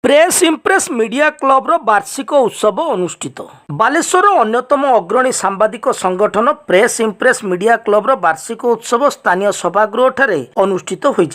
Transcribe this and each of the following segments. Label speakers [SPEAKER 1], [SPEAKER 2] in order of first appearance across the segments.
[SPEAKER 1] Press impress media club वार्षिक उत्सव अनुष्ठित बालेश्वर अन्यतम अग्रणी सांबादिक संगठन प्रेस इम्प्रेस मीडिया क्लब वार्षिक उत्सव स्थानीय सभागृह ठारे अनुष्ठित हो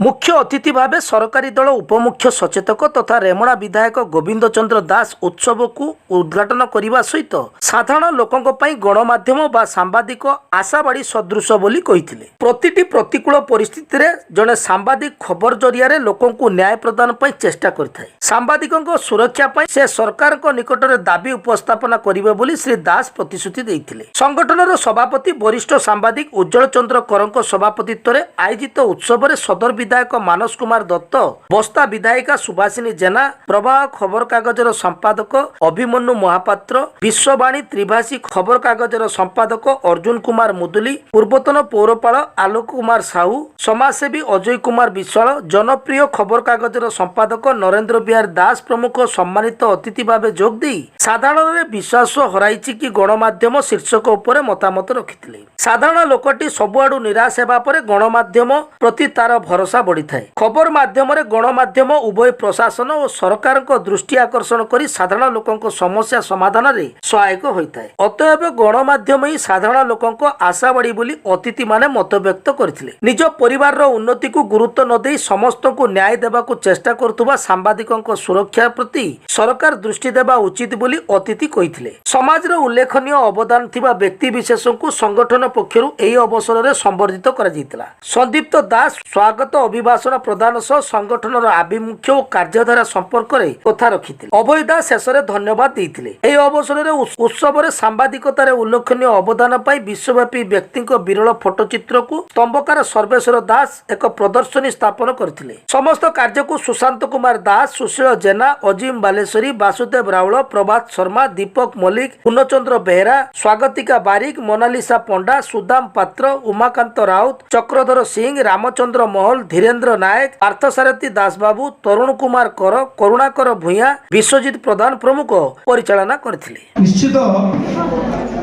[SPEAKER 1] मुख्य अतिथि भाव सरकारी दल उपमुख्य सचेतक तथा रेमणा विधायक गोविंद चंद्र दास उत्सव को उद्घाटन करने सहित साधारण लोकों गणमाध्यम बा सांबादिक आशावाड़ी सदृश बोली कहिथिले। प्रतिटी प्रतिकूल परिस्थिति रे जड़े सांबादिक खबर जरिया लोकों न्याय प्रदान पर चेष्टा करथाय। सांबादिकों सुरक्षा पर से सरकार निकट में दाबी उपस्थापना करिवे बोली श्री दास प्रतिश्रुति देइथिले। संगठनर सभापति वरिष्ठ सांबादिक उज्जवल चंद्र करंक सभापतित्व में आयोजित उत्सव में सदर विधायक मानस कुमार दत्त, बस्ता विधायिका सुभाषिनी जेना, प्रवाह खबर कागजर संपादक अभिमन्यु महापात्र, विश्ववाणी त्रिभाषी खबर कागजर संपादक अर्जुन कुमार मुदुली, पूर्वतन पौरपाल आलोक कुमार साहू, समाजसेवी अजय कुमार विश्वाल, जनप्रिय खबर कागजर संपादक नरेंद्र बिहार दास प्रमुख सम्मानित अतिथि भाव जोग दी साधारण विश्वास हराइछि कि गणमाध्यम शीर्षक उपरे मतामत रखिथिले। साधारण लोकटी सबुआडू निराश हेबा परे गणमाध्यम प्रति तार भरोसा बढ़ी थाए। खबर माध्यम रे गणमाध्यम उभय प्रशासन और सरकार को दृष्टि आकर्षण करी साधारण लोकंको समस्या समाधान रे सहायक होइथाए। अतएव गणमाध्यम ही साधारण लोकंको आशावाड़ी बोली अतिथि माने मत व्यक्त करथिले। निज परिवार रो उन्नति को गुरुत्व न देई समस्त को न्याय देबा को चेष्टा करथुबा सांबादिकों सुरक्षा प्रति सरकार दृष्टि देवा उचित बोली अतिथि कहिथिले। समाज रो उल्लेखनीय अवदान थिबा व्यक्ति विशेषों को संगठन पक्षरु एही अवसर रे संबर्धित करा जैतिला। संदीप्त दास स्वागत अभिभाषण प्रदान सह संगठनर आभिमुख्य और कार्यधारा संपर्क रे कथा रखिथिले। अभय दास शेष रे धन्यवाद देइथिले। एही अवसर रे उत्सव रे सांबादिकता रे उल्लेखनीय अवदान पाई विश्वव्यापी व्यक्ति विरल फोटोचित्र को स्तंभकार सर्वेश्वर दास एक प्रदर्शनी स्थापन करथिले। समस्त कार्य को सुशांत कुमार दास, सुशील जेना, अजीम बालेश्वरी, वासुदेव राउल, प्रभात शर्मा, दीपक मल्लिक, पूर्णचंद्र बेहरा, स्वागतिका बारिक, मोनालिसा पंडा, सुदाम पात्र, उमाकांत राउत, चक्रधर सिंह, रामचंद्र महल, धीरेन्द्र नायक, पार्थसारथी दासबाबू, तरुण कुमार कर, करुणाकर भूया, विश्वजित प्रधान प्रमुख परिचालना करथिले।
[SPEAKER 2] निश्चित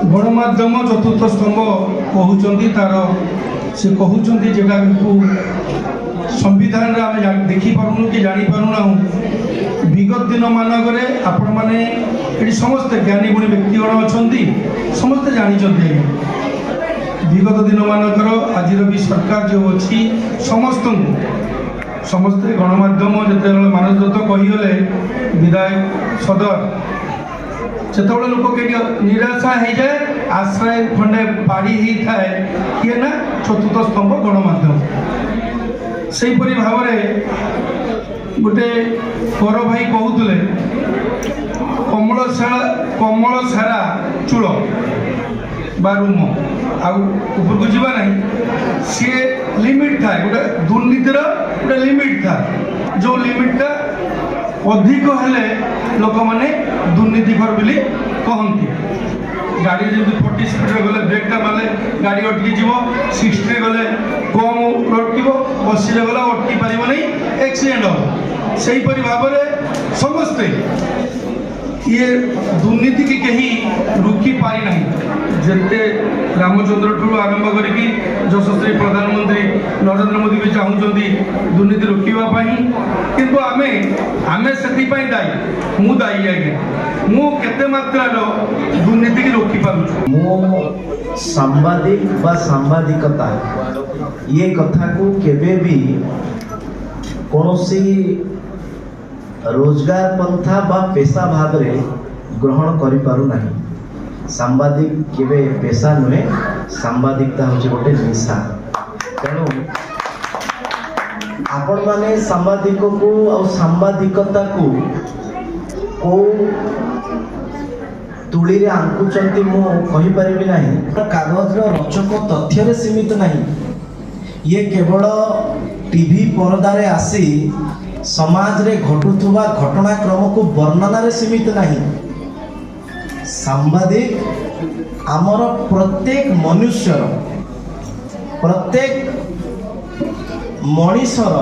[SPEAKER 2] गणमाध्यम चतुर्थ स्तंभ कहउचंदी तार से कहउचंदी जेटा संविधान रे आम देखी पारुनु कि जानी पारुना विगत दिन मानक आपण मैंने ये समस्त ज्ञानी गुणी व्यक्तिगण अच्छा समस्ते जानते विगत दिन मानकर आज भी सरकार जो अच्छी समस्ते गणमाध्यम जो मानस दत्त कहीगले विधायक सदर से लोक निराशा हो जाए आश्रय खंडे पाड़ी होता है किए ना चतुर्थ स्तंभ गणमाध्यम से भाव गोटे पर भाई कहते कमल सारा चूल बारूम आपर को जीवा ना सी लिमिट था गोटे दुर्नीतिर गोटे लिमिट था जो लिमिटा अधिक हेले लोक मैंने दुर्नीतिखोर बोली कहती गाड़ी जब 40 स्पीड गले ब्रेकटा मारे गाड़ी अटकी जीव 60 गले कम अटक 80 गला अटकी पार नहीं एक्सीडेंट हम से भाव में समस्ते ये दुर्नीति की कहीं रुकी पारी नहीं जिते रामचंद्र ठू आरंभ करी यशस्वी प्रधानमंत्री नरेंद्र मोदी भी चाहूँगी दुर्नीति रोकवाई किंतु आमे आमे से दायी मु दायी आगे मु केते मात्रार दुर्नीति की रोकी पारुछु
[SPEAKER 3] मो सांबादिक बा सांबादिकता ये कथा को केबे भी कोनोसी रोजगार पंथा बा पेशा भाव रे ग्रहण करि पारु नाही। सांबादिक केबे पेशा नुहे, सांबादिकता होचे गोटे निशा। तेणु आपण माने सांबादिक को और सांबादिकता को तुली रे आंकुचंती मु कहि परिबि नाही। कागज रो रचक तथ्य रे सीमित नाही, ये केवल टीवी पर्दा रे आसी समाज रे घटुथुवा घटनाक्रम को वर्णना रे सीमित नहीं। सांबादिक आमर प्रत्येक मनुष्यर प्रत्येक मनीषर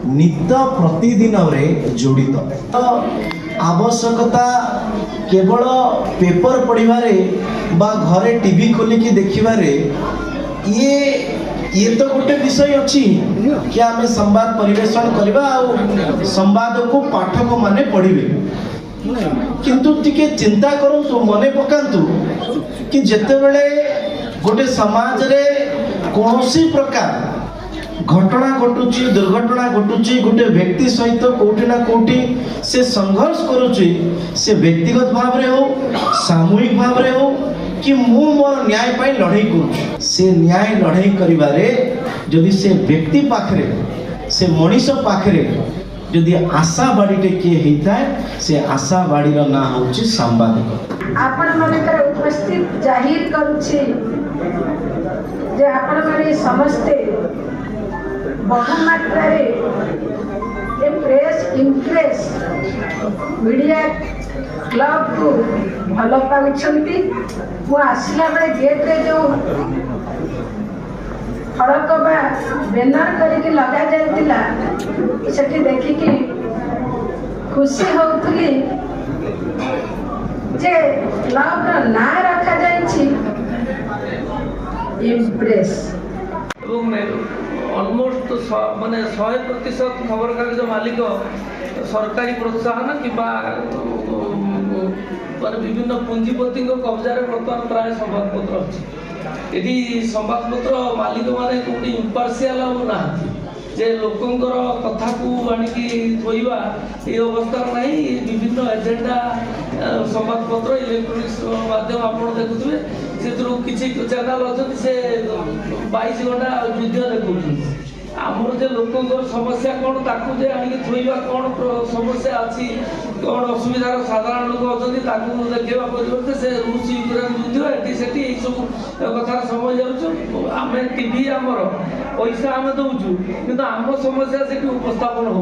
[SPEAKER 3] नित्य प्रतिदिन रे जड़ित तो आवश्यकता केवल पेपर पढ़िबारे बा घरे टीवी खोलिकी देखिबारे ये तो गोटे विषय अच्छी कि आम संवाद परिवेशन करवा संवाद को पाठक माने पढ़िबे किंतु टिके चिंता करूँ मने पकांतु कि जेतेबेले गोटे समाज रे कौनसी प्रकार घटना घटुची दुर्घटना घटुची गोटे व्यक्ति सहित कोठी ना कोठी से संघर्ष करुची से व्यक्तिगत भाव रे हो सामूहिक भाव रे हो कि मु मोर न्याय पाई लड़ाई करूँ से न्याय लड़ाई करिबारे जदि से व्यक्ति पाखरे से मनीष पाखरे जदि आशा बाड़ीटे किए होता है से आशा बाड़ीर ना होची सांबादिक
[SPEAKER 4] आपण मानकर उपस्थित जाहिर करुछि जे आपण माने समस्ते बहुमात्रा रे ए प्रेस इम्प्रेस मीडिया क्लब को भल पाउछंती मु आसला बेले गेट रे जो फड़क बा बैनर करके लगा जाइतिला सेठी देखिकी खुशी होउतली जे क्लब रो ना रखा जाइछि इम्प्रेस
[SPEAKER 5] अलमोस्ट माने 100% खबर कागज मालिक सरकारी प्रोत्साहन कि विभिन्न पुंजीपति कब्जा बर्तमान प्राय संवादपत्र अच्छी ये संवादपत्र मालिक मैंने कौटी इम्पार्शियल ना जे लोकंर कथा को आणिकी थोइबा ये अवस्था नहीं विभिन्न एजेंडा संवादपत्र इलेक्ट्रोनिक्स माध्यम आप देखुए से किसी चैनल अच्छा से 22 घंटा वीडियो देखा आमर जे लोकंर समस्या कौन ताकू जे आणिकी थोइबा कौन समस्या अच्छी कौन असुविधार साधारण लोक अच्छा देखा परिवर्ते से रूस यूक्रेन युद्ध एटी सेठी ये सब कथार समय जाऊँ आम टीवी आमर पैसा आम दौचु कि आम समस्या से उपस्थापन हो